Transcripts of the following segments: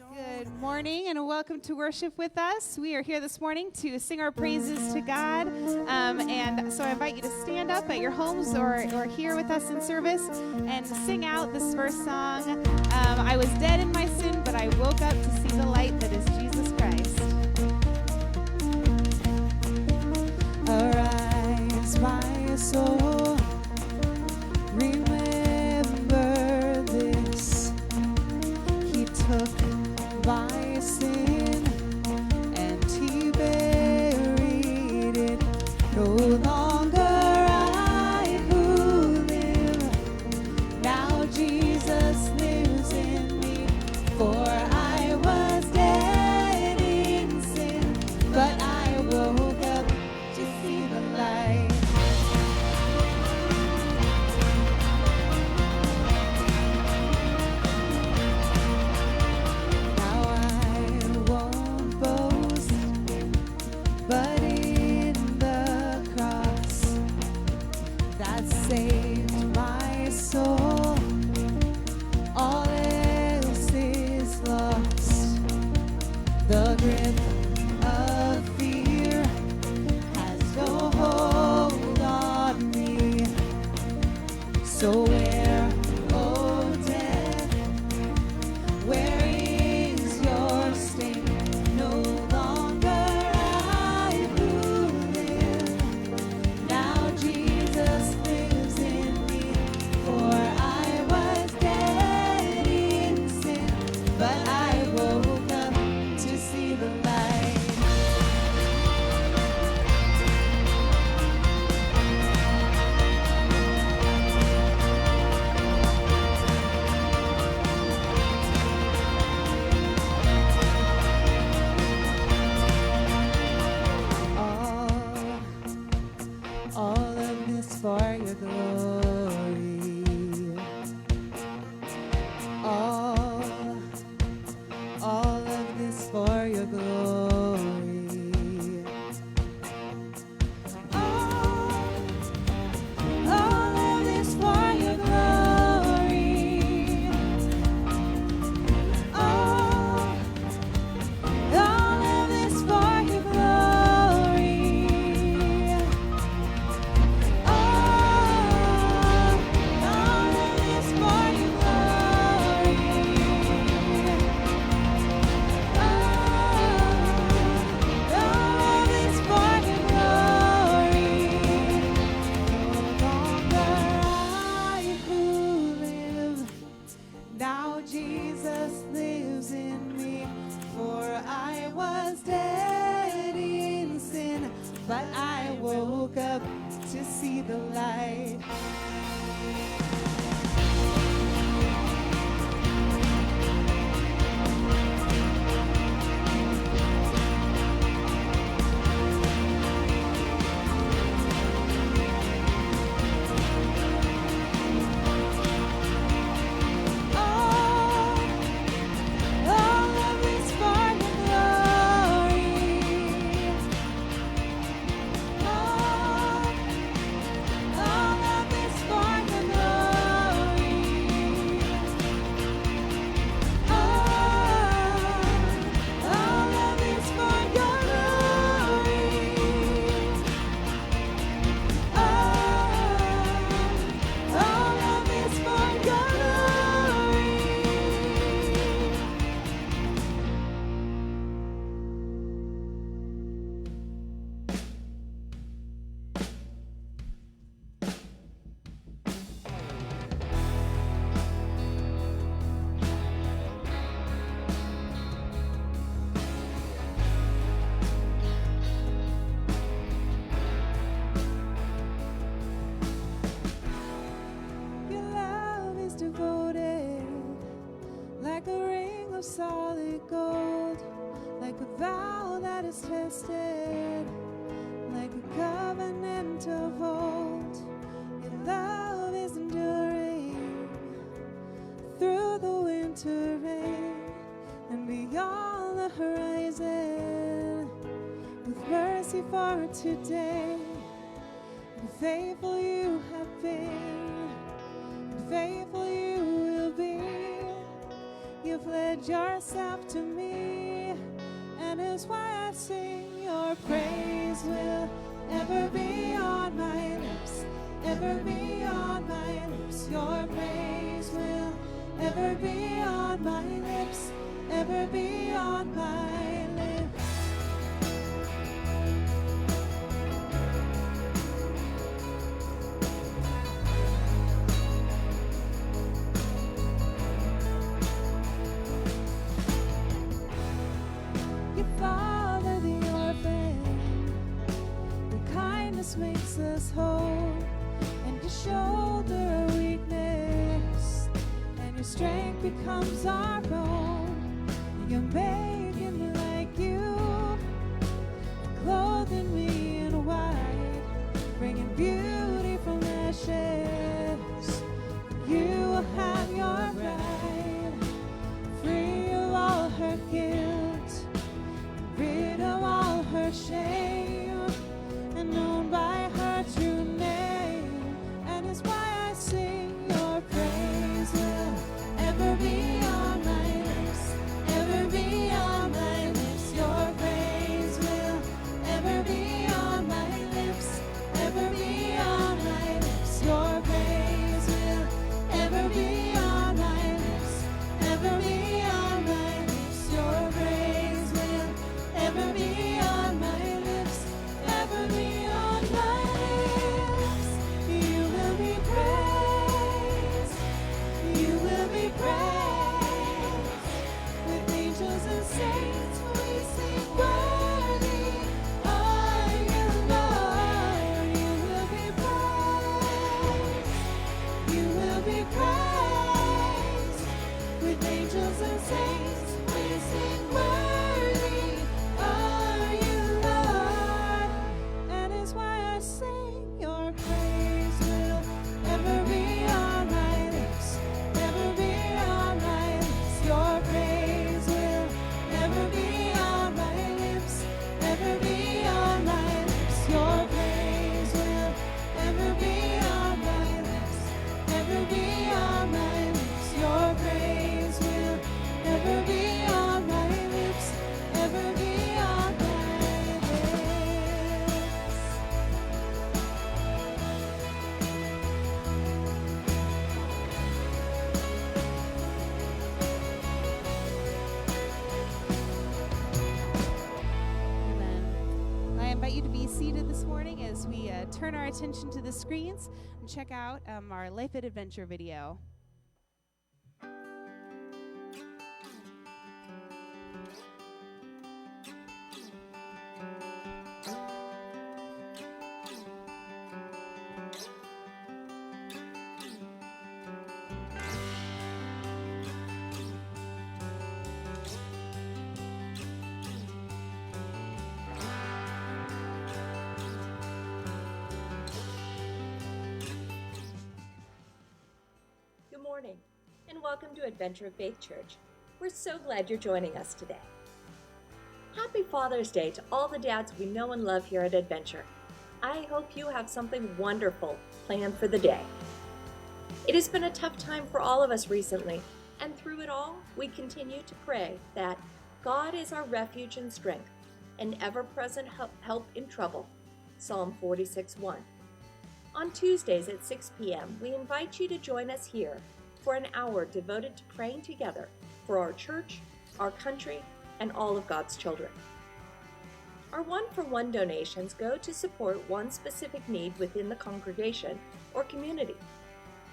Good morning and welcome to worship with us. We are here this morning to sing our praises to God. And so I invite you to stand up at your homes or here with us in service and sing out this first song. I was dead in my sin, but I woke up to see the light that is Jesus Christ. Arise, my soul. Remember this. He took my sin and he buried it. No longer I who live, now Jesus lives in me. For I was dead in sin, but I woke up to see the light. But in the cross that saved my soul, all else is lost. The grip of fear has no hold on me. So where, oh death, where is your sting? No longer I who live, now Jesus lives in me. For I was dead in sin, but I woke up to see the light. All of this for your glory. All of this for your glory. All of this for your glory. All of this for your glory. All of this for your glory. All of this for your glory. No longer I who live, now Jesus lives in me. For I was dead in sin, but I woke up to see the light. All of this for your glory. All of this for your glory. All of this for your glory. All of this for your glory. Your love is devoted, like a ring of solid gold, like a vow that is tested, like a covenant of old. Your love is enduring through the winter rain and beyond the horizon, with mercy for today. And faithful you have been, and faithful you will be. You've led yourself to me, and it's why I sing. Your praise will ever be on my lips, ever be on my lips. Your praise will ever be on my lips, ever be on my lips. You father the orphan, your kindness makes us whole, and you shoulder our weakness, and your strength becomes our own. You're making me like you, clothing me in white, bringing beauty from ashes. You will have your bride, free of all her guilt, rid of all her shame, and known by her true name. And it's why I sing. Your praise will ever be on my lips, ever be on my lips. Your praise will ever be on my lips, ever be on my lips. Your praise will ever be on my lips, ever be on my lips. Your praise will ever be on my lips, ever be on my lips. You will be praised, you will be praised. With angels and saints we sing, worthy are you, Lord. You will be praised, you will be praised. With angels and saints we sing, worthy are you, Lord. And it's why I sing. Your praise will ever be on my lips, ever be on my lips. Your praise will ever be on my lips, ever be on my lips. Your praise will ever be on my lips, ever be on my lips. Your praise will ever be on my lips, ever be on my lips. Amen. I invite you to be seated this morning as we turn our attention to the screens and check out our Life at Adventure video. Good morning, and welcome to Adventure of Faith Church. We're so glad you're joining us today. Happy Father's Day to all the dads we know and love here at Adventure. I hope you have something wonderful planned for the day. It has been a tough time for all of us recently, and through it all, we continue to pray that God is our refuge and strength, an ever-present help in trouble. Psalm 46:1. On Tuesdays at 6 p.m., we invite you to join us here for an hour devoted to praying together for our church, our country, and all of God's children. Our one-for-one donations go to support one specific need within the congregation or community.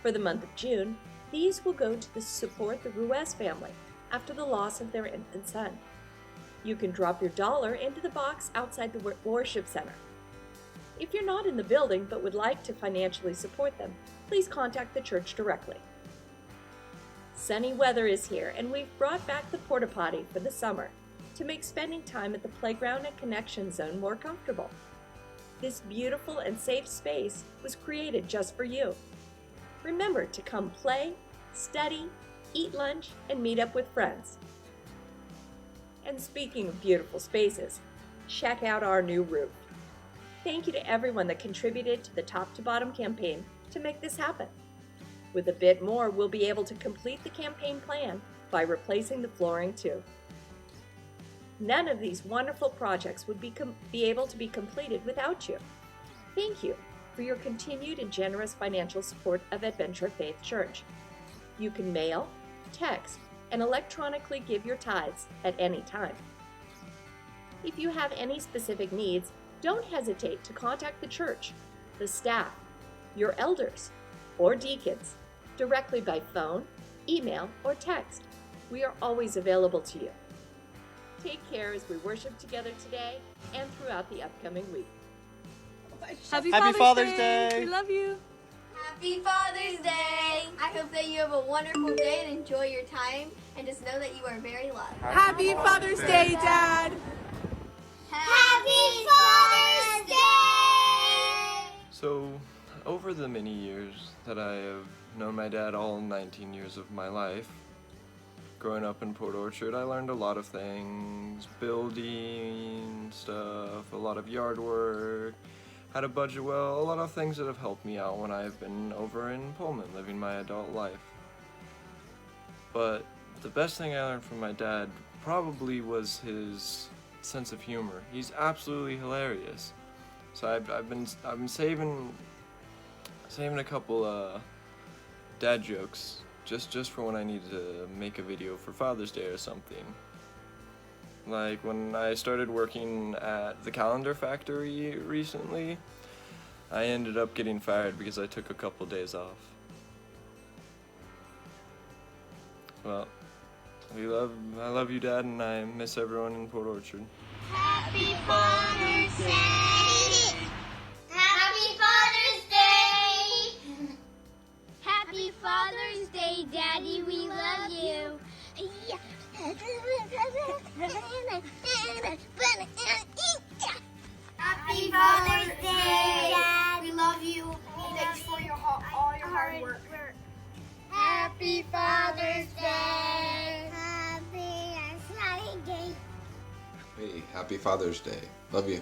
For the month of June, these will go to support the Ruiz family after the loss of their infant son. You can drop your dollar into the box outside the worship center. If you're not in the building but would like to financially support them, please contact the church directly. Sunny weather is here, and we've brought back the porta potty for the summer to make spending time at the playground and connection zone more comfortable. This beautiful and safe space was created just for you. Remember to come play, study, eat lunch, and meet up with friends. And speaking of beautiful spaces, check out our new roof. Thank you to everyone that contributed to the Top to Bottom campaign to make this happen. With a bit more, we'll be able to complete the campaign plan by replacing the flooring too. None of these wonderful projects would be able to be completed without you. Thank you for your continued and generous financial support of Adventure Faith Church. You can mail, text, and electronically give your tithes at any time. If you have any specific needs, don't hesitate to contact the church, the staff, your elders, or deacons directly by phone, email, or text. We are always available to you. Take care as we worship together today and throughout the upcoming week. Happy Father's Day! We love you! Happy Father's Day! I hope that you have a wonderful day and enjoy your time, and just know that you are very loved. Happy Father's Day, Dad! Happy Father's Day! So, over the many years that I have known my dad, all 19 years of my life, growing up in Port Orchard, I learned a lot of things, building stuff, a lot of yard work, how to budget well, a lot of things that have helped me out when I've been over in Pullman living my adult life. But the best thing I learned from my dad probably was his sense of humor. He's absolutely hilarious. So I've been saving a couple dad jokes just for when I need to make a video for Father's Day or something. Like when I started working at the calendar factory recently, I ended up getting fired because I took a couple days off. Well, I love you, Dad, and I miss everyone in Port Orchard. Happy Father's Day! Happy Father's Day! Happy Father's Day, Daddy, we love you. Happy Father's Day, Dad. We love you. Thanks for all your hard work. Happy Father's Day. Hey, happy Father's Day. Love you.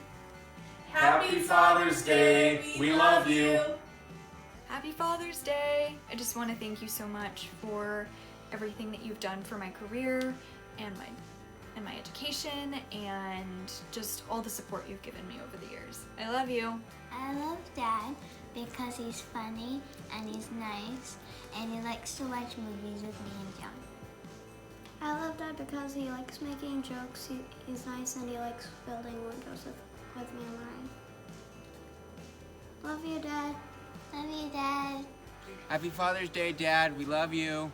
Happy Father's Day. We love you. Happy Father's Day. I just want to thank you so much for everything that you've done for my career and my education and just all the support you've given me over the years. I love you. I love Dad because he's funny and he's nice and he likes to watch movies with me and John. I love Dad because he likes making jokes, he's nice, and he likes building windows with me and Ryan. Love you, Dad. Love you, Dad. Happy Father's Day, Dad. We love you.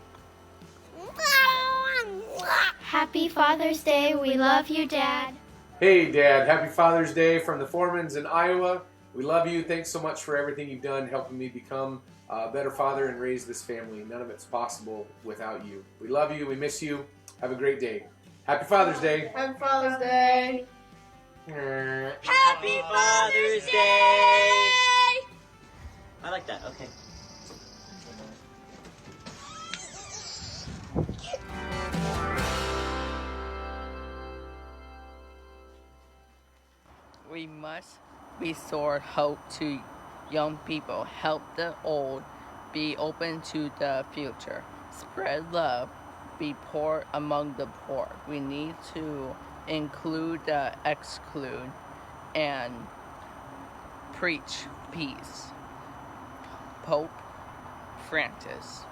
Happy Father's Day. We love you, Dad. Hey, Dad. Happy Father's Day from the Foremans in Iowa. We love you. Thanks so much for everything you've done, helping me become a better father and raise this family. None of it's possible without you. We love you. We miss you. Have a great day. Happy Father's Day. Happy Father's Day. Happy Father's Day. I like that. Okay. We must restore hope to young people, help the old, be open to the future, spread love, be poor among the poor. We need to include the exclude and preach peace. Pope Francis.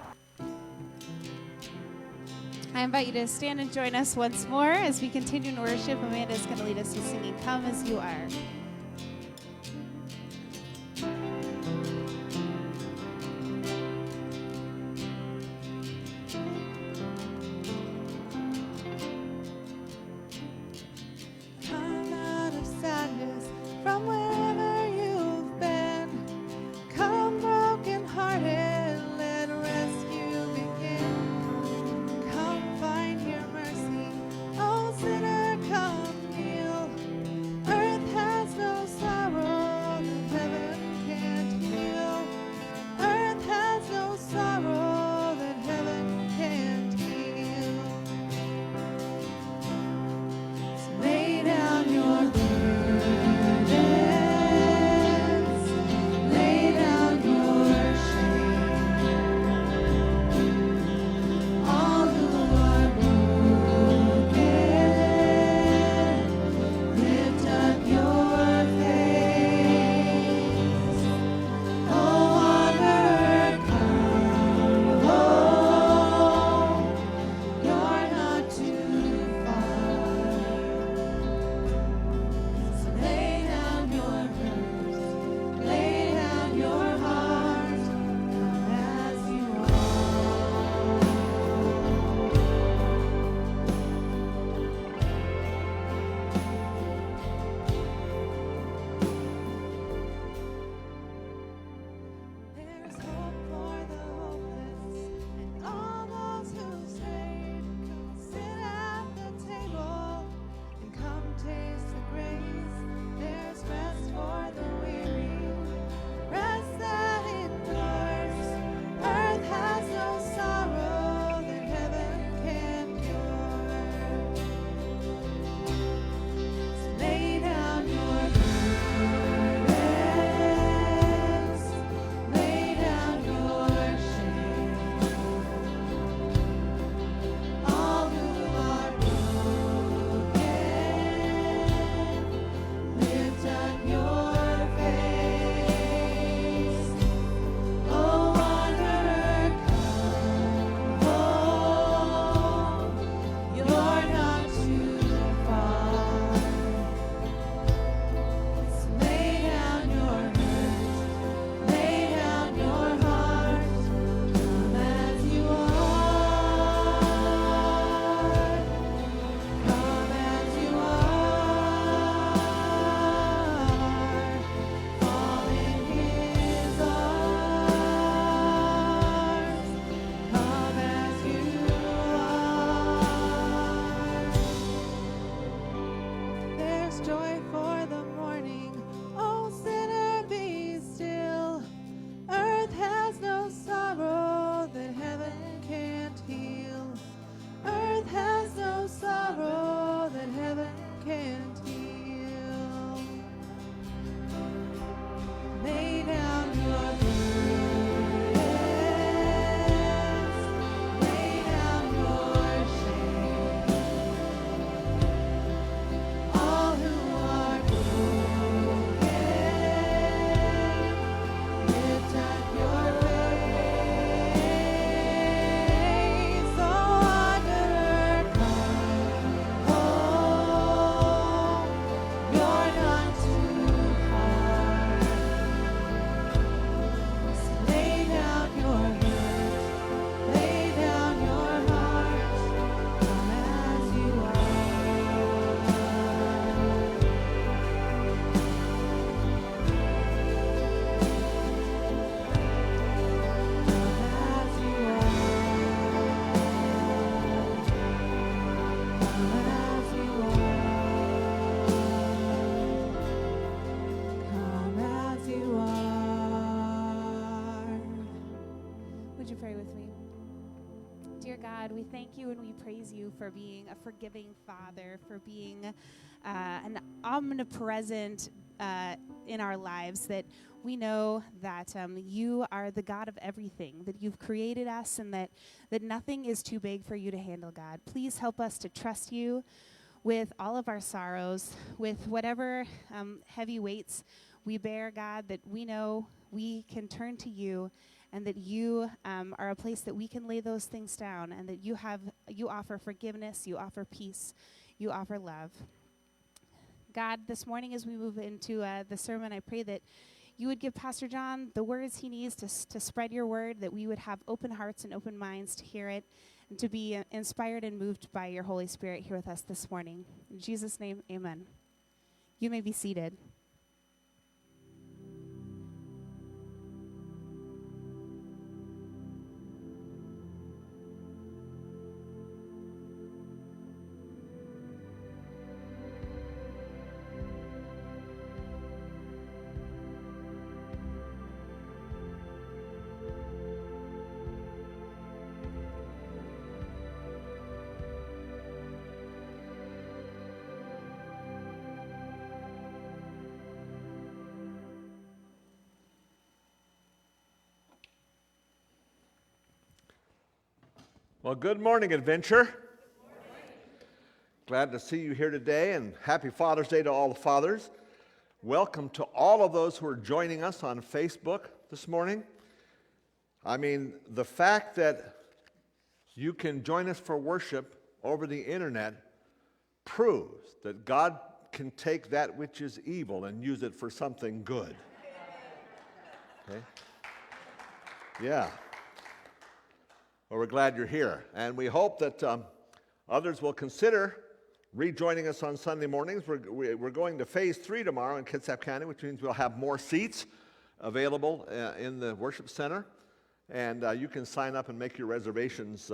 I invite you to stand and join us once more as we continue in worship. Amanda is going to lead us in singing Come As You Are. Come out of sadness from wherever you've been. Come broken hearted, let rescue begin. Come find your mercy, oh sinner, come kneel. Earth has sorrow that heaven can't heal. Earth has no sorrow that heaven can't heal. Lay down your burdens, lay down your shame. All who are broken, lift up your face. Oh, wanderer, come home. You're not too far. So lay down your head, lay down your heart, come as you are. As you are. Would you pray with me? Dear God, we thank you and we praise you for being a forgiving Father, for being an omnipresent in our lives, that we know that you are the God of everything, that you've created us, and that nothing is too big for you to handle, God. Please help us to trust you with all of our sorrows, with whatever heavy weights we bear, God, that we know we can turn to you, and that you are a place that we can lay those things down, and that you offer forgiveness, you offer peace, you offer love. God, this morning as we move into the sermon, I pray that you would give Pastor John the words he needs to spread your word, that we would have open hearts and open minds to hear it, and to be inspired and moved by your Holy Spirit here with us this morning. In Jesus' name, amen. You may be seated. Well, good morning, Adventure. Glad to see you here today, and happy Father's Day to all the fathers. Welcome to all of those who are joining us on Facebook this morning. I mean, the fact that you can join us for worship over the internet proves that God can take that which is evil and use it for something good. Okay? Yeah. Well, we're glad you're here, and we hope that others will consider rejoining us on Sunday mornings. We're going to Phase 3 tomorrow in Kitsap County, which means we'll have more seats available in the worship center, and you can sign up and make your reservations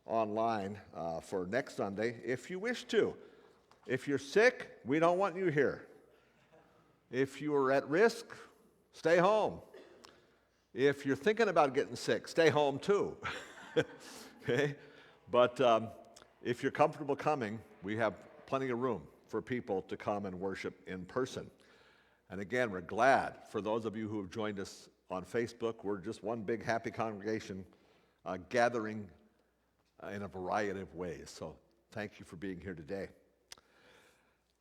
online for next Sunday if you wish to. If you're sick, we don't want you here. If you are at risk, stay home. If you're thinking about getting sick, stay home too. Okay? But if you're comfortable coming, we have plenty of room for people to come and worship in person. And again, we're glad for those of you who have joined us on Facebook. We're just one big happy congregation gathering in a variety of ways. So thank you for being here today.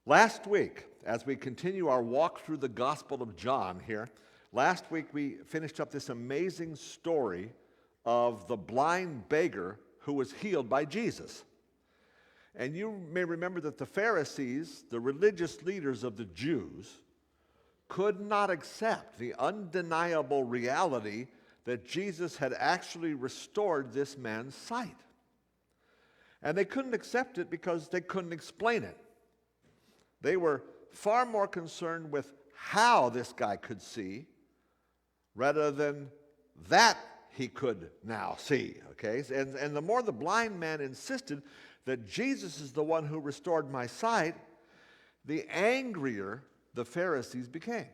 Last week, as we continue our walk through the Gospel of John here, last week we finished up this amazing story of the blind beggar who was healed by Jesus. And you may remember that the Pharisees, the religious leaders of the Jews, could not accept the undeniable reality that Jesus had actually restored this man's sight. And they couldn't accept it because they couldn't explain it. They were far more concerned with how this guy could see rather than that he could now see, okay? And the more the blind man insisted that Jesus is the one who restored my sight, the angrier the Pharisees became.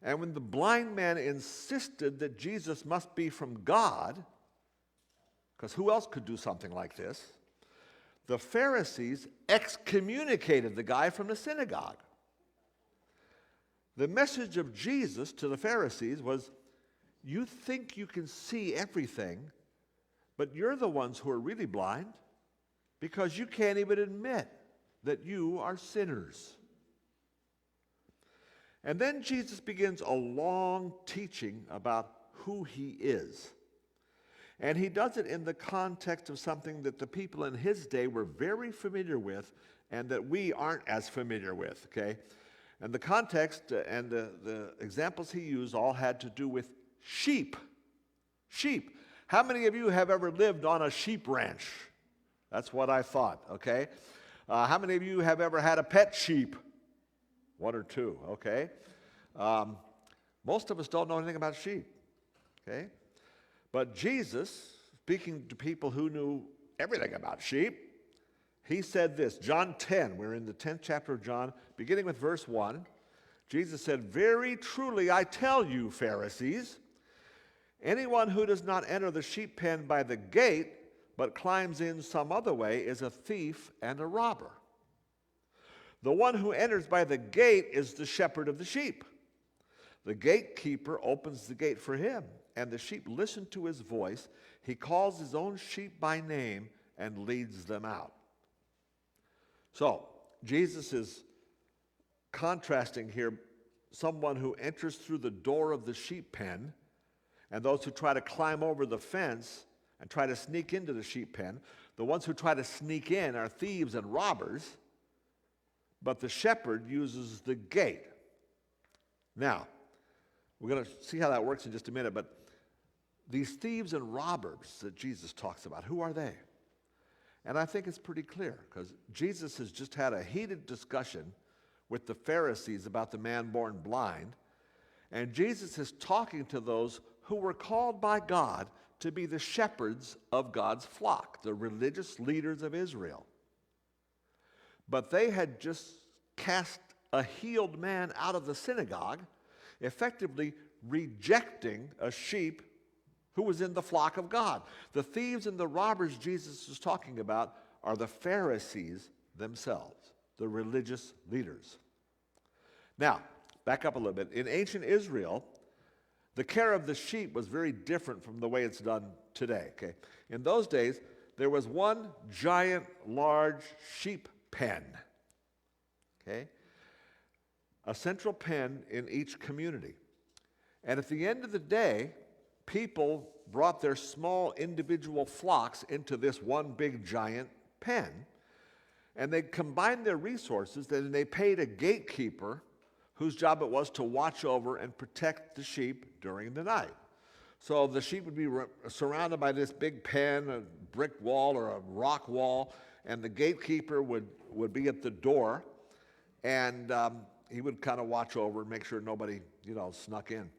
And when the blind man insisted that Jesus must be from God, because who else could do something like this, the Pharisees excommunicated the guy from the synagogue. The message of Jesus to the Pharisees was, you think you can see everything, but you're the ones who are really blind because you can't even admit that you are sinners. And then Jesus begins a long teaching about who he is. And he does it in the context of something that the people in his day were very familiar with and that we aren't as familiar with, okay? And the context and the examples he used all had to do with sheep. Sheep. How many of you have ever lived on a sheep ranch? That's what I thought, okay? How many of you have ever had a pet sheep? One or two, okay? Most of us don't know anything about sheep, okay? But Jesus, speaking to people who knew everything about sheep, he said this, John 10, we're in the 10th chapter of John, beginning with verse 1. Jesus said, very truly I tell you, Pharisees, anyone who does not enter the sheep pen by the gate, but climbs in some other way, is a thief and a robber. The one who enters by the gate is the shepherd of the sheep. The gatekeeper opens the gate for him, and the sheep listen to his voice. He calls his own sheep by name and leads them out. So, Jesus is contrasting here someone who enters through the door of the sheep pen and those who try to climb over the fence and try to sneak into the sheep pen. The ones who try to sneak in are thieves and robbers, but the shepherd uses the gate. Now, we're going to see how that works in just a minute, but these thieves and robbers that Jesus talks about, who are they? And I think it's pretty clear because Jesus has just had a heated discussion with the Pharisees about the man born blind, and Jesus is talking to those who were called by God to be the shepherds of God's flock, the religious leaders of Israel. But they had just cast a healed man out of the synagogue, effectively rejecting a sheep who was in the flock of God. The thieves and the robbers Jesus is talking about are the Pharisees themselves, the religious leaders. Now, back up a little bit. In ancient Israel, the care of the sheep was very different from the way it's done today, okay? In those days, there was one giant, large sheep pen, okay? A central pen in each community. And at the end of the day, people brought their small individual flocks into this one big giant pen, and they combined their resources, and they paid a gatekeeper whose job it was to watch over and protect the sheep during the night. So the sheep would be surrounded by this big pen, a brick wall or a rock wall, and the gatekeeper would be at the door, and he would kind of watch over and make sure nobody, snuck in.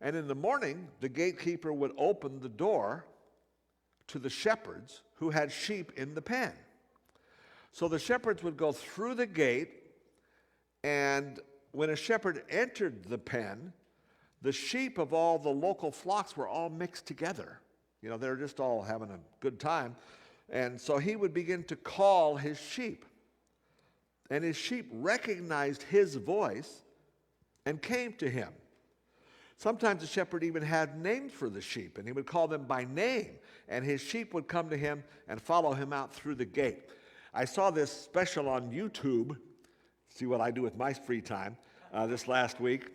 And in the morning, the gatekeeper would open the door to the shepherds who had sheep in the pen. So the shepherds would go through the gate, and when a shepherd entered the pen, the sheep of all the local flocks were all mixed together. They were just all having a good time. And so he would begin to call his sheep. And his sheep recognized his voice and came to him. Sometimes the shepherd even had names for the sheep, and he would call them by name, and his sheep would come to him and follow him out through the gate. I saw this special on YouTube, see what I do with my free time, this last week,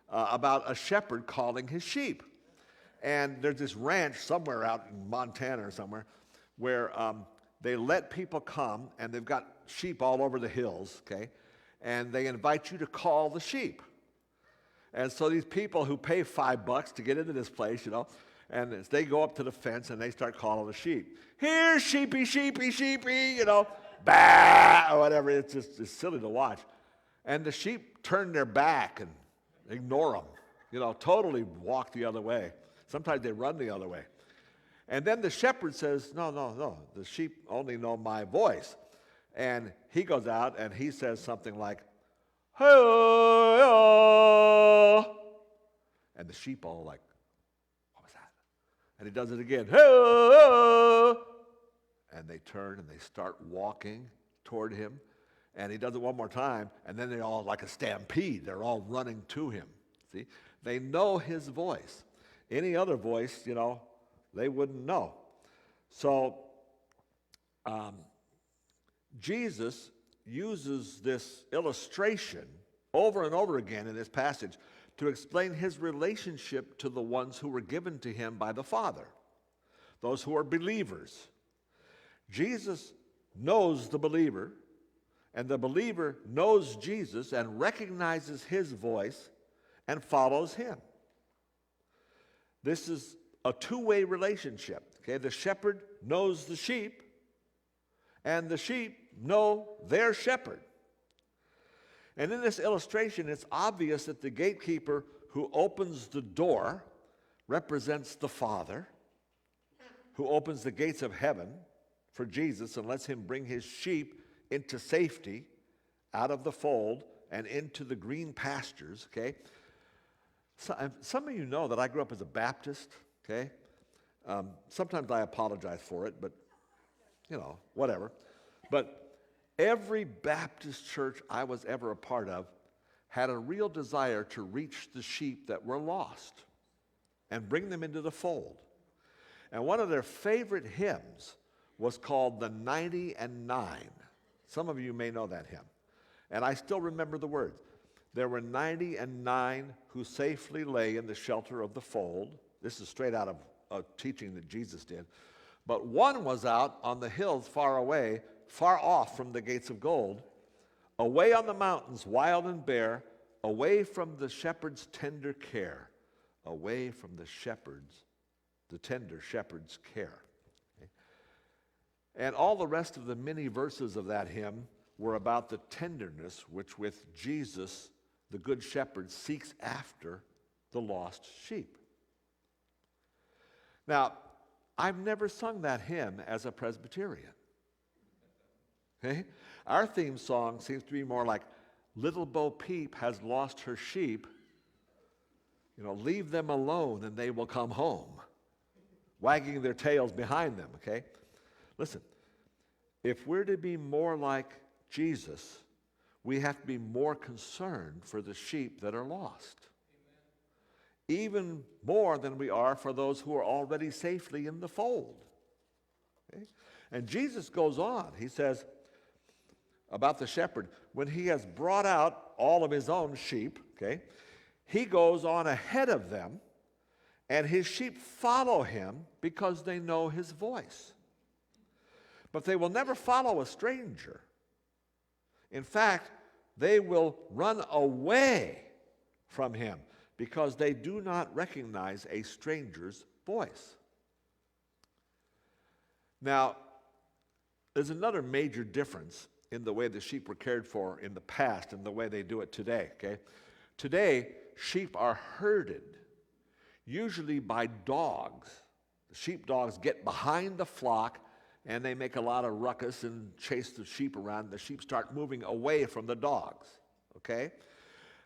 about a shepherd calling his sheep. And there's this ranch somewhere out in Montana or somewhere where they let people come, and they've got sheep all over the hills, okay? And they invite you to call the sheep. And so these people who pay $5 to get into this place, and they go up to the fence and they start calling the sheep. Here, sheepy, sheepy, sheepy, bah, or whatever. It's silly to watch. And the sheep turn their back and ignore them, totally walk the other way. Sometimes they run the other way. And then the shepherd says, no, the sheep only know my voice. And he goes out and he says something like, Hey, and the sheep all like, what was that? And he does it again. Hey, and they turn and they start walking toward him. And he does it one more time, and then they're all like a stampede. They're all running to him. See? They know his voice. Any other voice, they wouldn't know. So Jesus uses this illustration over and over again in this passage to explain his relationship to the ones who were given to him by the Father, those who are believers. Jesus knows the believer, and the believer knows Jesus and recognizes his voice and follows him. This is a two-way relationship. Okay? The shepherd knows the sheep, and the sheep know their shepherd. And in this illustration, it's obvious that the gatekeeper who opens the door represents the Father, who opens the gates of heaven for Jesus and lets him bring his sheep into safety out of the fold and into the green pastures, okay? So, some of you know that I grew up as a Baptist, okay? Sometimes I apologize for it, but, whatever. But every Baptist church I was ever a part of had a real desire to reach the sheep that were lost and bring them into the fold. And one of their favorite hymns was called the 90 and 9. Some of you may know that hymn. And I still remember the words. There were 90 and 9 who safely lay in the shelter of the fold. This is straight out of a teaching that Jesus did. But one was out on the hills far away, far off from the gates of gold, away on the mountains, wild and bare, away from the shepherd's tender care, away from the tender shepherd's care. And all the rest of the many verses of that hymn were about the tenderness which with Jesus, the good shepherd, seeks after the lost sheep. Now, I've never sung that hymn as a Presbyterian. Okay? Our theme song seems to be more like, Little Bo Peep has lost her sheep. Leave them alone and they will come home, wagging their tails behind them, okay? Listen, if we're to be more like Jesus, we have to be more concerned for the sheep that are lost. Amen. Even more than we are for those who are already safely in the fold. Okay? And Jesus goes on. He says about the shepherd, when he has brought out all of his own sheep, okay, he goes on ahead of them, and his sheep follow him because they know his voice. But they will never follow a stranger. In fact, they will run away from him because they do not recognize a stranger's voice. Now, there's another major difference in the way the sheep were cared for in the past and the way they do it today, okay? Today, sheep are herded, usually by dogs. The sheepdogs get behind the flock and they make a lot of ruckus and chase the sheep around. The sheep start moving away from the dogs, okay?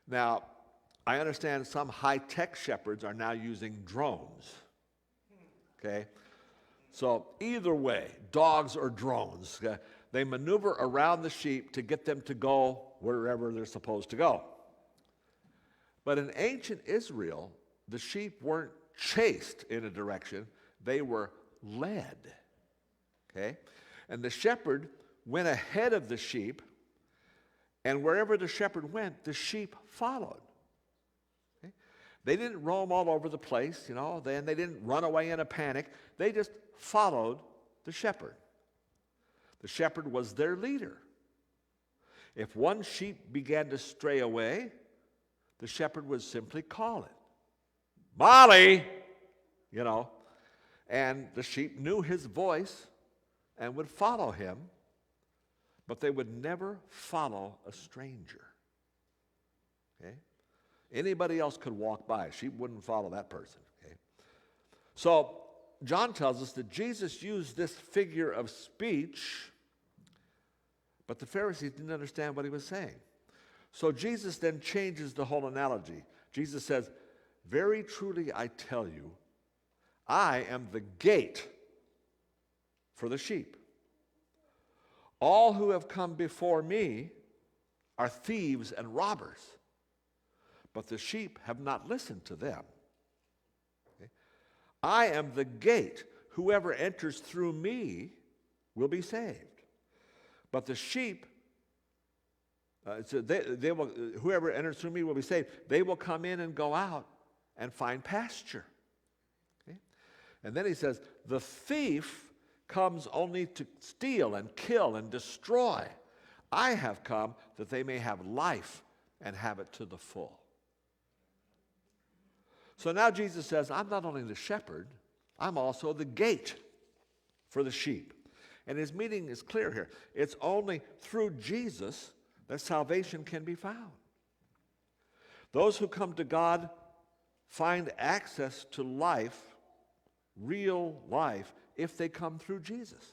Now, I understand some high-tech shepherds are now using drones, okay? So either way, dogs or drones, they maneuver around the sheep to get them to go wherever they're supposed to go. But in ancient Israel, the sheep weren't chased in a direction, they were led. Okay? And the shepherd went ahead of the sheep, and wherever the shepherd went, the sheep followed. Okay? They didn't roam all over the place, then they didn't run away in a panic. They just followed the shepherd. The shepherd was their leader. If one sheep began to stray away, the shepherd would simply call it, Molly, and the sheep knew his voice and would follow him, but they would never follow a stranger. Okay? Anybody else could walk by. Sheep wouldn't follow that person. Okay? So John tells us that Jesus used this figure of speech, but the Pharisees didn't understand what he was saying. So Jesus then changes the whole analogy. Jesus says, very truly I tell you, I am the gate for the sheep. All who have come before me are thieves and robbers, but the sheep have not listened to them. Okay? I am the gate. Whoever enters through me will be saved. But the sheep, whoever enters through me will be saved. They will come in and go out and find pasture. Okay? And then he says, the thief comes only to steal and kill and destroy. I have come that they may have life and have it to the full. So now Jesus says, I'm not only the shepherd, I'm also the gate for the sheep. And his meaning is clear here. It's only through Jesus that salvation can be found. Those who come to God find access to life, real life, if they come through Jesus.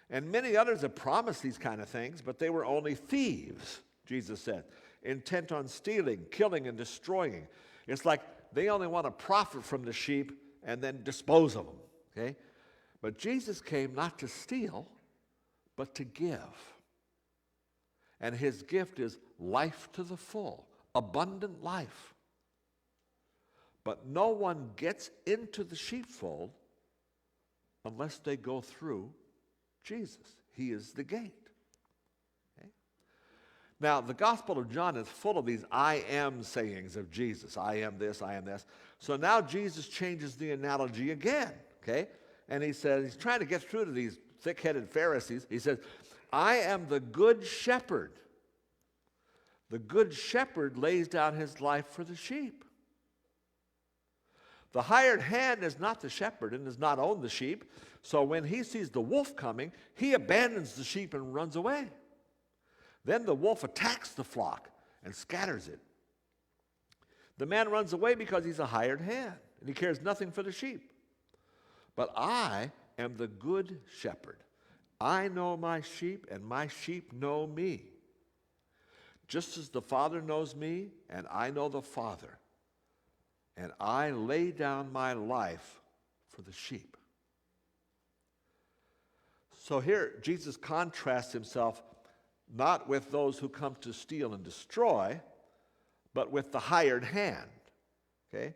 And many others have promised these kind of things, but they were only thieves, Jesus said, intent on stealing, killing, and destroying. It's like they only want to profit from the sheep and then dispose of them, okay? But Jesus came not to steal, but to give. And his gift is life to the full, abundant life. But no one gets into the sheepfold unless they go through Jesus. He is the gate. Okay? Now, the Gospel of John is full of these I am sayings of Jesus. I am this, I am this. So now Jesus changes the analogy again, okay? And he says, he's trying to get through to these thick-headed Pharisees. He says, I am the good shepherd. The good shepherd lays down his life for the sheep. The hired hand is not the shepherd and does not own the sheep. So when he sees the wolf coming, he abandons the sheep and runs away. Then the wolf attacks the flock and scatters it. The man runs away because he's a hired hand and he cares nothing for the sheep. But I am the good shepherd. I know my sheep and my sheep know me. Just as the Father knows me and I know the Father. And I lay down my life for the sheep. So here, Jesus contrasts himself not with those who come to steal and destroy, but with the hired hand. Okay?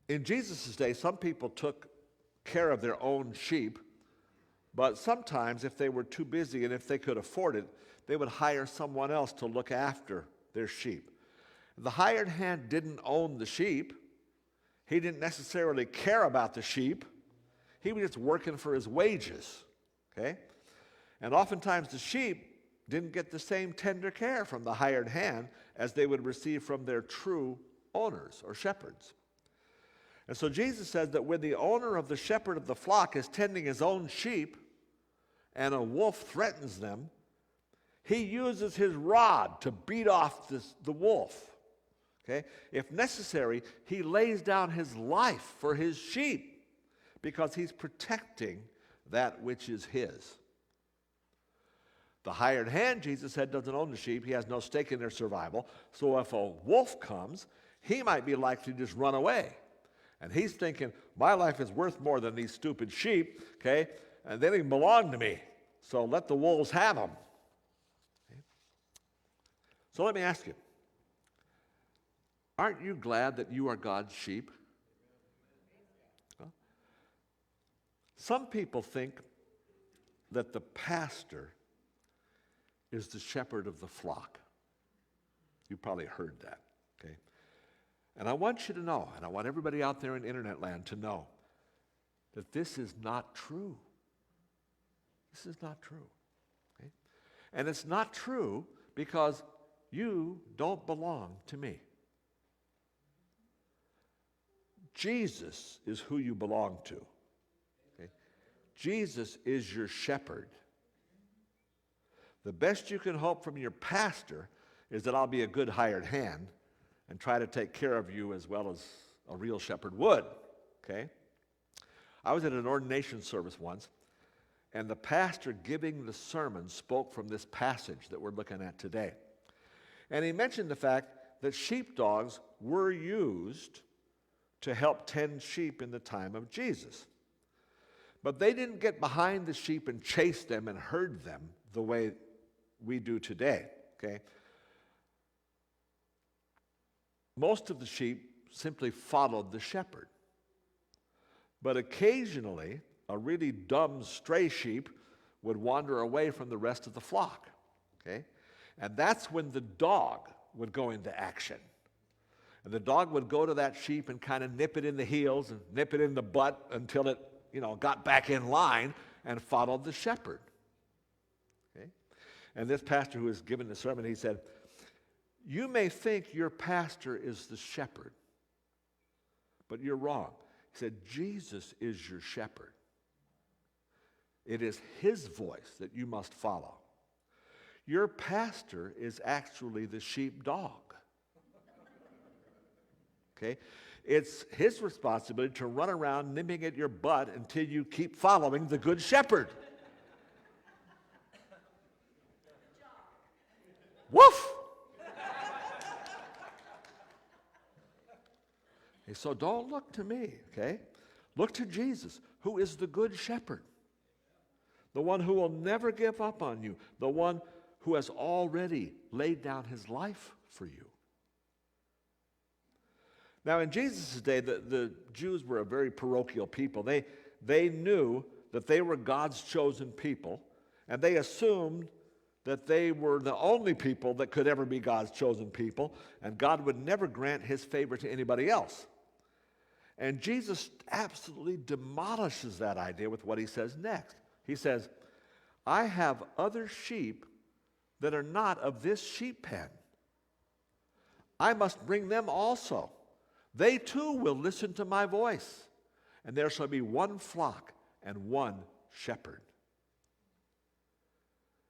In Jesus' day, some people took care of their own sheep, but sometimes if they were too busy and if they could afford it, they would hire someone else to look after their sheep. The hired hand didn't own the sheep. He didn't necessarily care about the sheep. He was just working for his wages, okay? And oftentimes the sheep didn't get the same tender care from the hired hand as they would receive from their true owners or shepherds. And so Jesus says that when the owner of the shepherd of the flock is tending his own sheep and a wolf threatens them, he uses his rod to beat off the wolf. Okay? If necessary, he lays down his life for his sheep because he's protecting that which is his. The hired hand, Jesus said, doesn't own the sheep. He has no stake in their survival. So if a wolf comes, he might be likely to just run away. And he's thinking, my life is worth more than these stupid sheep, okay? And they didn't belong to me. So let the wolves have them. Okay? So let me ask you, aren't you glad that you are God's sheep? Huh? Some people think that the pastor is the shepherd of the flock. You probably heard that, okay? And I want you to know, and I want everybody out there in internet land to know, that this is not true. This is not true, okay? And it's not true because you don't belong to me. Jesus is who you belong to. Okay? Jesus is your shepherd. The best you can hope from your pastor is that I'll be a good hired hand and try to take care of you as well as a real shepherd would. Okay? I was at an ordination service once, And the pastor giving the sermon spoke from this passage that we're looking at today. And he mentioned the fact that sheepdogs were used to help tend sheep in the time of Jesus. But they didn't get behind the sheep and chase them and herd them the way we do today, okay? Most of the sheep simply followed the shepherd. But occasionally, a really dumb stray sheep would wander away from the rest of the flock, okay? And that's when the dog would go into action. And the dog would go to that sheep and kind of nip it in the heels and nip it in the butt until it, got back in line and followed the shepherd. Okay? And this pastor who was giving the sermon, he said, "You may think your pastor is the shepherd, but you're wrong." He said, "Jesus is your shepherd. It is his voice that you must follow. Your pastor is actually the sheepdog." Okay? It's his responsibility to run around nipping at your butt until you keep following the good shepherd. Woof! Okay, so don't look to me, okay? Look to Jesus, who is the good shepherd, the one who will never give up on you, the one who has already laid down his life for you. Now, in Jesus' day, the Jews were a very parochial people. They knew that they were God's chosen people, and they assumed that they were the only people that could ever be God's chosen people, and God would never grant his favor to anybody else. And Jesus absolutely demolishes that idea with what he says next. He says, "I have other sheep that are not of this sheep pen. I must bring them also. They too will listen to my voice, and there shall be one flock and one shepherd."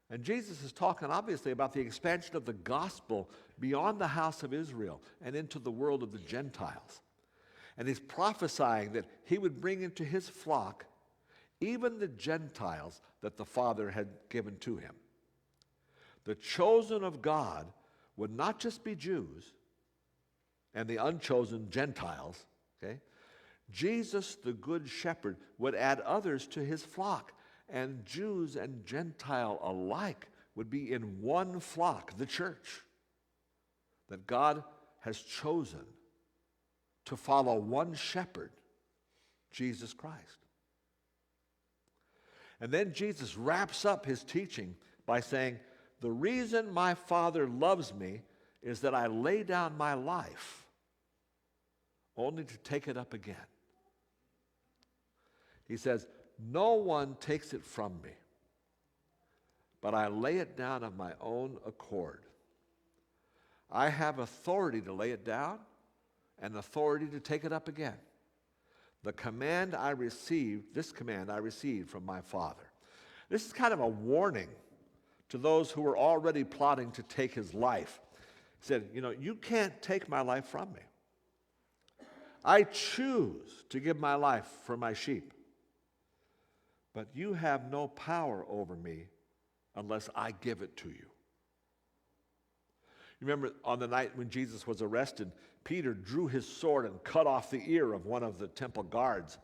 And Jesus is talking obviously about the expansion of the gospel beyond the house of Israel and into the world of the Gentiles. And he's prophesying that he would bring into his flock even the Gentiles that the Father had given to him. The chosen of God would not just be Jews and the unchosen Gentiles, okay? Jesus, the good shepherd, would add others to his flock, and Jews and Gentile alike would be in one flock, the church, that God has chosen to follow one shepherd, Jesus Christ. And then Jesus wraps up his teaching by saying, "The reason my Father loves me is that I lay down my life only to take it up again." He says, "No one takes it from me, but I lay it down of my own accord. I have authority to lay it down and authority to take it up again. This command I received from my Father." This is kind of a warning to those who were already plotting to take his life. He said, "You can't take my life from me. I choose to give my life for my sheep. But you have no power over me unless I give it to you." You remember on the night when Jesus was arrested, Peter drew his sword and cut off the ear of one of the temple guards.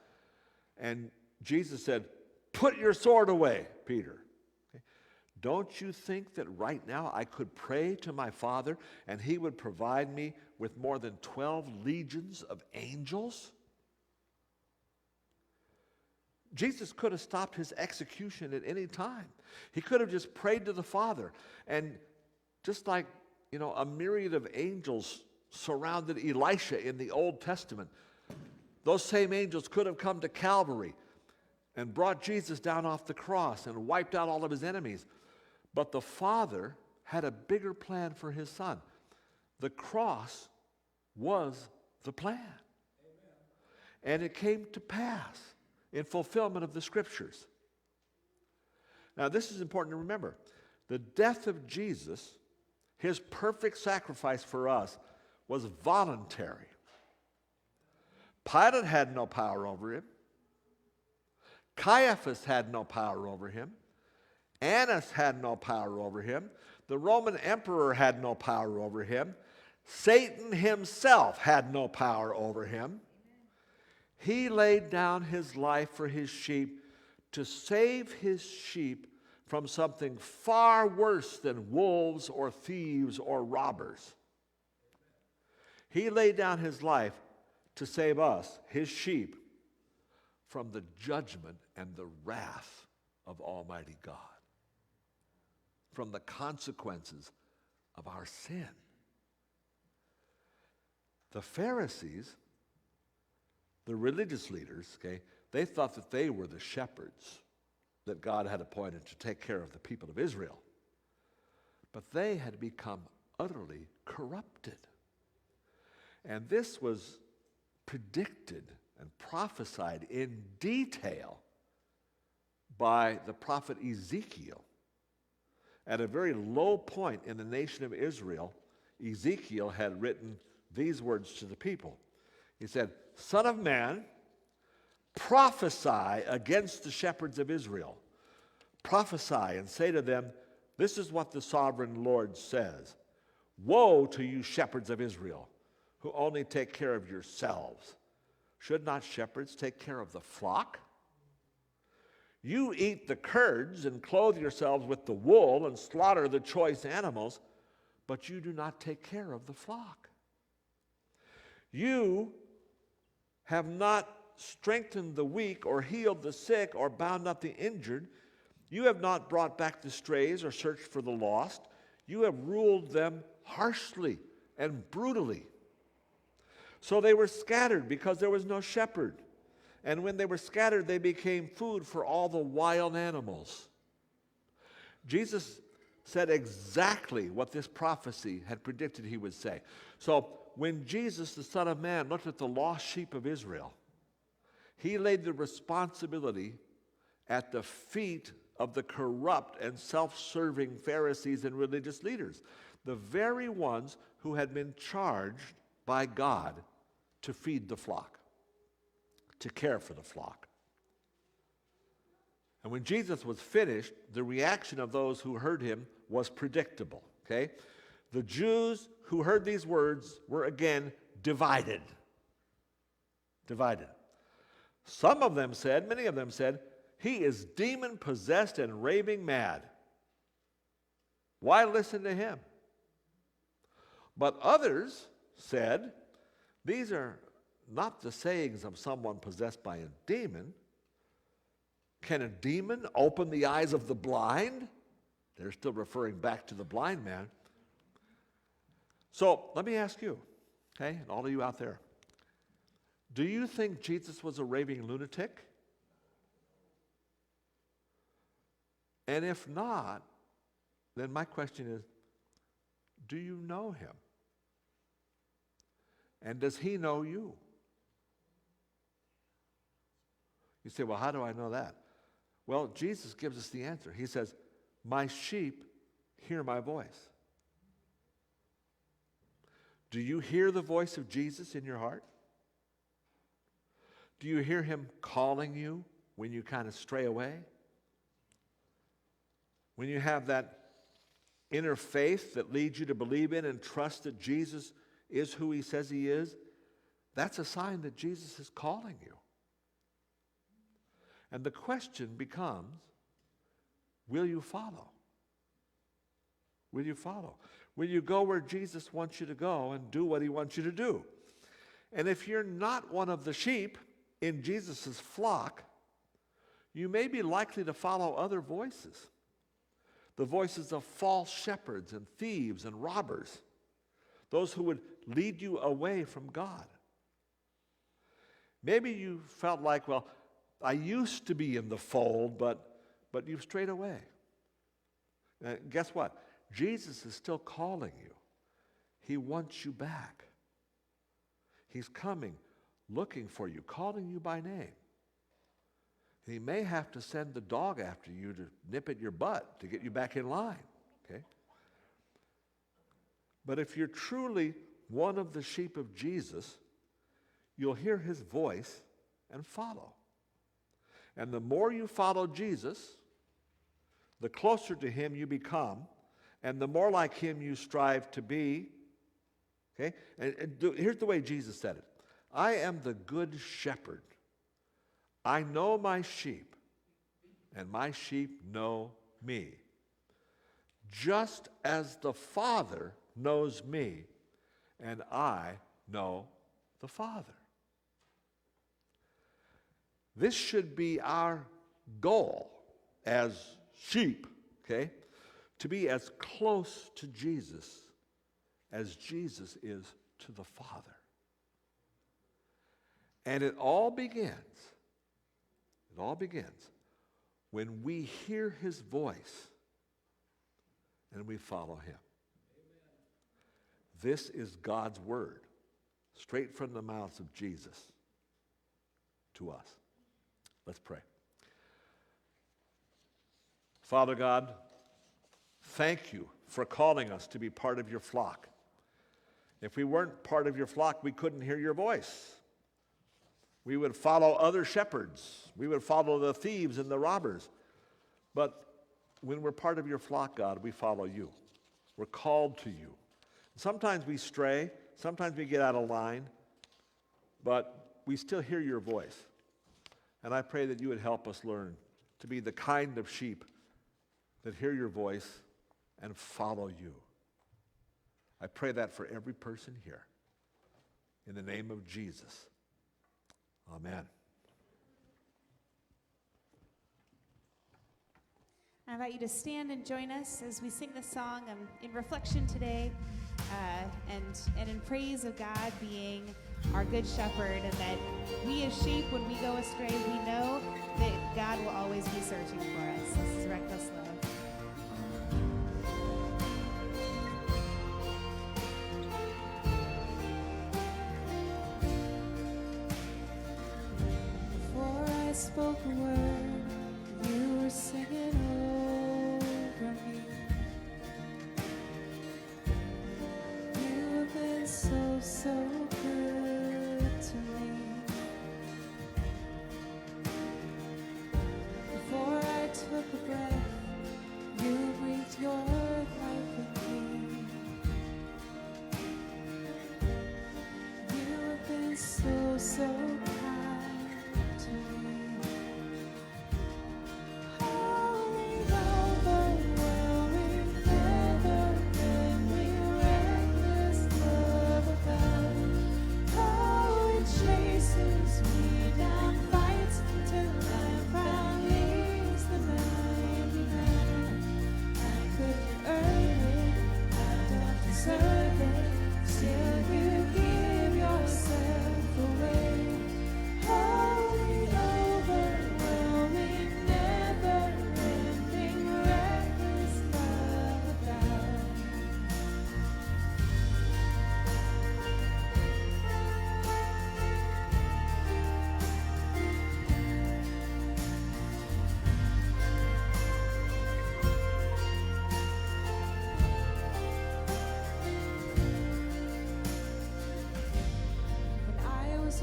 And Jesus said, "Put your sword away, Peter." Okay? Don't you think that right now I could pray to my Father and he would provide me with more than 12 legions of angels? Jesus could have stopped his execution at any time. He could have just prayed to the Father, and just like, a myriad of angels surrounded Elisha in the Old Testament, those same angels could have come to Calvary and brought Jesus down off the cross and wiped out all of his enemies. But the Father had a bigger plan for his Son. The cross was the plan. Amen. And it came to pass in fulfillment of the Scriptures. Now, this is important to remember. The death of Jesus, his perfect sacrifice for us, was voluntary. Pilate had no power over him. Caiaphas had no power over him. Annas had no power over him. The Roman emperor had no power over him. Satan himself had no power over him. He laid down his life for his sheep to save his sheep from something far worse than wolves or thieves or robbers. He laid down his life to save us, his sheep, from the judgment and the wrath of Almighty God, from the consequences of our sin. The Pharisees, the religious leaders, okay, they thought that they were the shepherds that God had appointed to take care of the people of Israel. But they had become utterly corrupted. And this was predicted and prophesied in detail by the prophet Ezekiel. At a very low point in the nation of Israel, Ezekiel had written these words to the people. He said, "Son of man, prophesy against the shepherds of Israel. Prophesy and say to them, this is what the sovereign Lord says. Woe to you shepherds of Israel, who only take care of yourselves. Should not shepherds take care of the flock? You eat the curds and clothe yourselves with the wool and slaughter the choice animals, but you do not take care of the flock. You have not strengthened the weak or healed the sick or bound up the injured. You have not brought back the strays or searched for the lost. You have ruled them harshly and brutally. So they were scattered because there was no shepherd. And when they were scattered, they became food for all the wild animals." Jesus said exactly what this prophecy had predicted he would say. So when Jesus, the Son of Man, looked at the lost sheep of Israel, he laid the responsibility at the feet of the corrupt and self-serving Pharisees and religious leaders, the very ones who had been charged by God to feed the flock, to care for the flock. And when Jesus was finished, the reaction of those who heard him was predictable, okay? The Jews who heard these words were again divided. Divided. Some of them said, many of them said, he is demon-possessed and raving mad. Why listen to him? But others said, these are not the sayings of someone possessed by a demon. Can a demon open the eyes of the blind? They're still referring back to the blind man. So let me ask you, okay, and all of you out there, do you think Jesus was a raving lunatic? And if not, then my question is, do you know him? And does he know you? You say, well, how do I know that? Well, Jesus gives us the answer. He says, my sheep hear my voice. Do you hear the voice of Jesus in your heart? Do you hear him calling you when you kind of stray away? When you have that inner faith that leads you to believe in and trust that Jesus is who he says he is, that's a sign that Jesus is calling you. And the question becomes, will you follow? Will you follow? Will you go where Jesus wants you to go and do what he wants you to do? And if you're not one of the sheep in Jesus' flock, you may be likely to follow other voices. The voices of false shepherds and thieves and robbers. Those who would lead you away from God. Maybe you felt like, well, I used to be in the fold, but you've strayed away. Guess what? Jesus is still calling you. He wants you back. He's coming, looking for you, calling you by name. He may have to send the dog after you to nip at your butt to get you back in line, okay? But if you're truly one of the sheep of Jesus, you'll hear his voice and follow. And the more you follow Jesus, the closer to him you become, and the more like him you strive to be. Okay? Here's the way Jesus said it. I am the good shepherd. I know my sheep, and my sheep know me. Just as the Father knows me, and I know the Father. This should be our goal as sheep, okay? To be as close to Jesus as Jesus is to the Father. And it all begins when we hear his voice and we follow him. This is God's word, straight from the mouths of Jesus to us. Let's pray. Father God, thank you for calling us to be part of your flock. If we weren't part of your flock, we couldn't hear your voice. We would follow other shepherds. We would follow the thieves and the robbers. But when we're part of your flock, God, we follow you. We're called to you. Sometimes we stray. Sometimes we get out of line. But we still hear your voice. And I pray that you would help us learn to be the kind of sheep that hear your voice and follow you. I pray that for every person here. In the name of Jesus. Amen. I invite you to stand and join us as we sing this song in reflection today and in praise of God being our good shepherd, and that we as sheep, when we go astray, we know that God will always be searching for us. This is Reckless Love. Before I spoke a word, you were singing over me. You have been so good to me. Before I took a breath, you breathed your life in me. You have been so kind to me.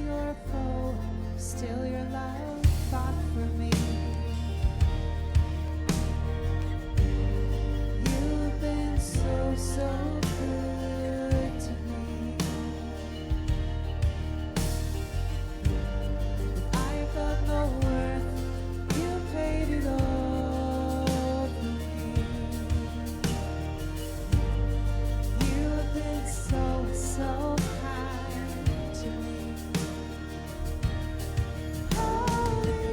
Your foe, still your love fought for me. You've been so good to me. I felt no worth, you paid it all for me. You've been so kind to me. Overwhelming,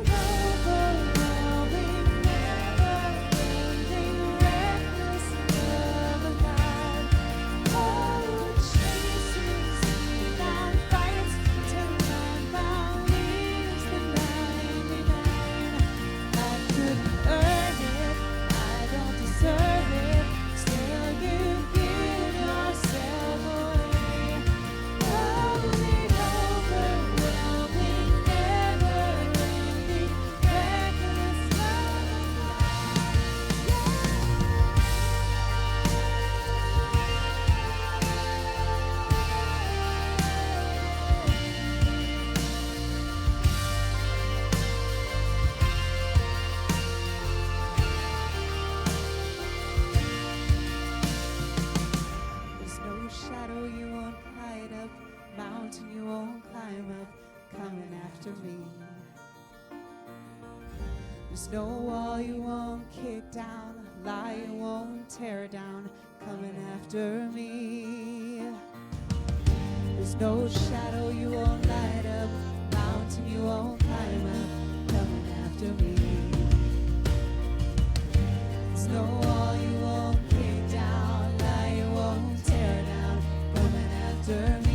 never-ending, reckless love of God. after me. There's no wall you won't kick down, lie you won't tear down, coming after me. There's no shadow you won't light up, mountain you won't climb up, coming after me. There's no wall you won't kick down, lie you won't tear down, coming after me.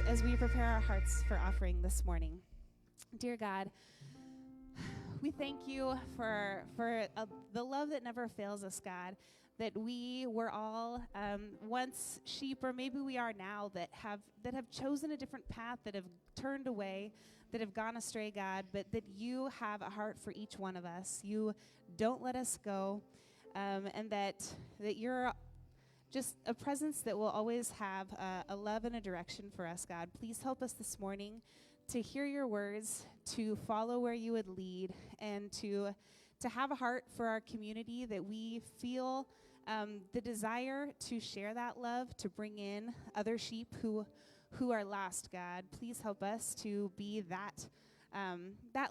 As we prepare our hearts for offering this morning. Dear God, we thank you for the love that never fails us, God, that we were all once sheep, or maybe we are now, that have chosen a different path, that have turned away, that have gone astray, God, but that you have a heart for each one of us. You don't let us go, and that you're just a presence that will always have a love and a direction for us, God. Please help us this morning to hear your words, to follow where you would lead, and to have a heart for our community, that we feel the desire to share that love, to bring in other sheep who are lost, God. Please help us to be that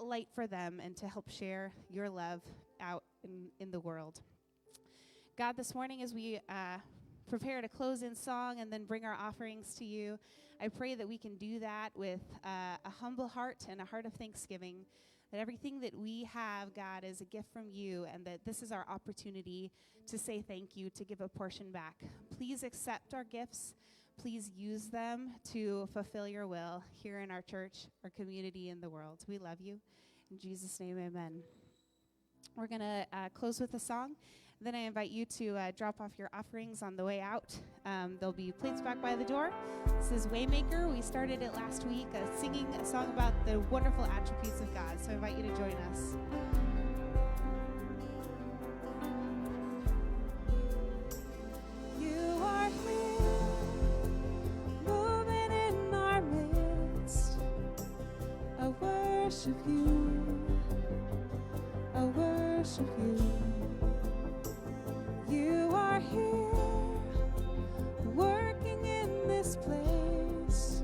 light for them and to help share your love out in the world. God, this morning as we prepare to close in song and then bring our offerings to you, I pray that we can do that with a humble heart and a heart of thanksgiving, that everything that we have, God, is a gift from you, and that this is our opportunity to say thank you, to give a portion back. Please accept our gifts. Please use them to fulfill your will here in our church, our community, in the world. We love you. In Jesus' name, amen. We're going to close with a song. Then I invite you to drop off your offerings on the way out. There'll be plates back by the door. This is Waymaker. We started it last week singing a song about the wonderful attributes of God. So I invite you to join us. You are here, moving in our midst. I worship you. I worship you. You are here, working in this place.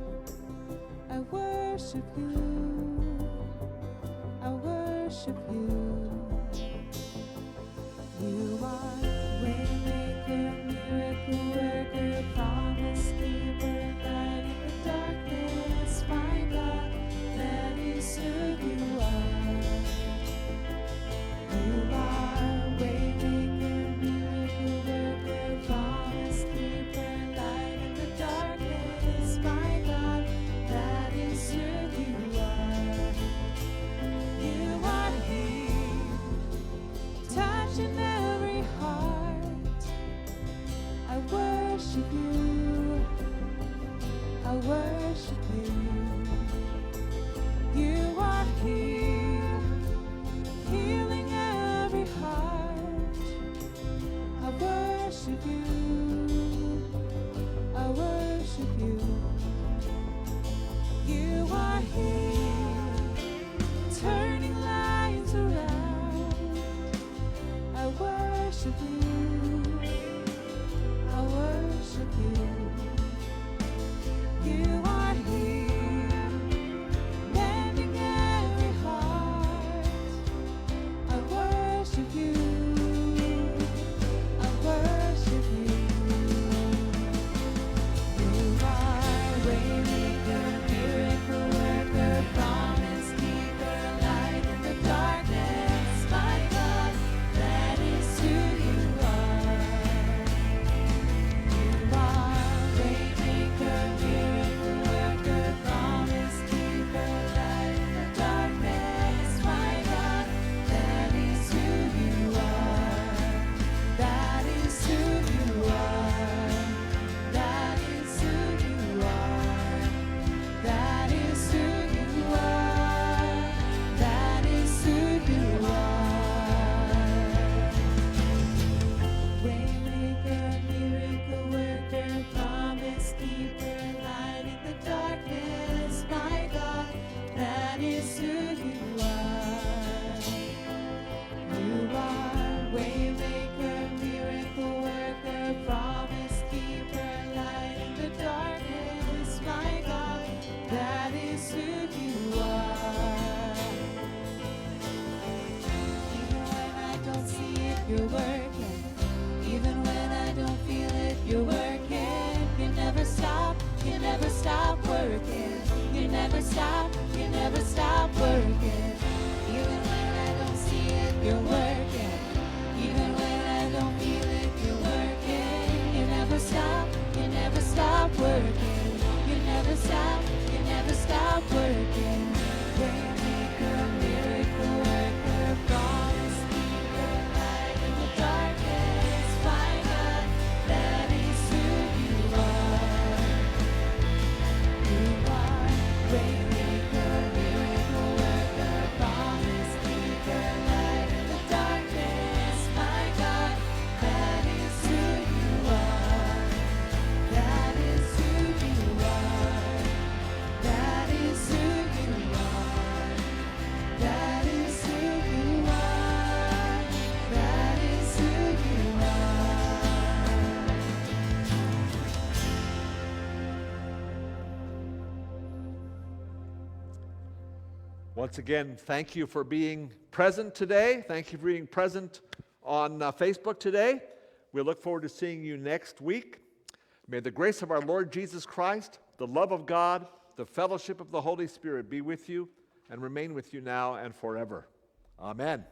I worship you. I worship you. You are waymaker, miracle worker, promise keeper, light in the darkness. My God, that is who you are. You are waymaker, miracle worker, promise keeper, light in the darkness. My God, that is who you are. You are here. you're working. Even when I don't feel it, you're working. You never stop working. You never stop working. Even when I don't see it, you're working. Even when I don't feel it, you're working. You never stop working. You never stop working. Waymaker, miracle worker, promise keeper, light in the darkness. My God, that is who you are. You are waymaker, miracle worker, promise keeper, light in the darkness. My God, that is who you are. That is who you are. That is who you are. That is who you are. That is who you are. Once again, thank you for being present today. Thank you for being present on Facebook today. We look forward to seeing you next week. May the grace of our Lord Jesus Christ, the love of God, the fellowship of the Holy Spirit be with you and remain with you now and forever. Amen.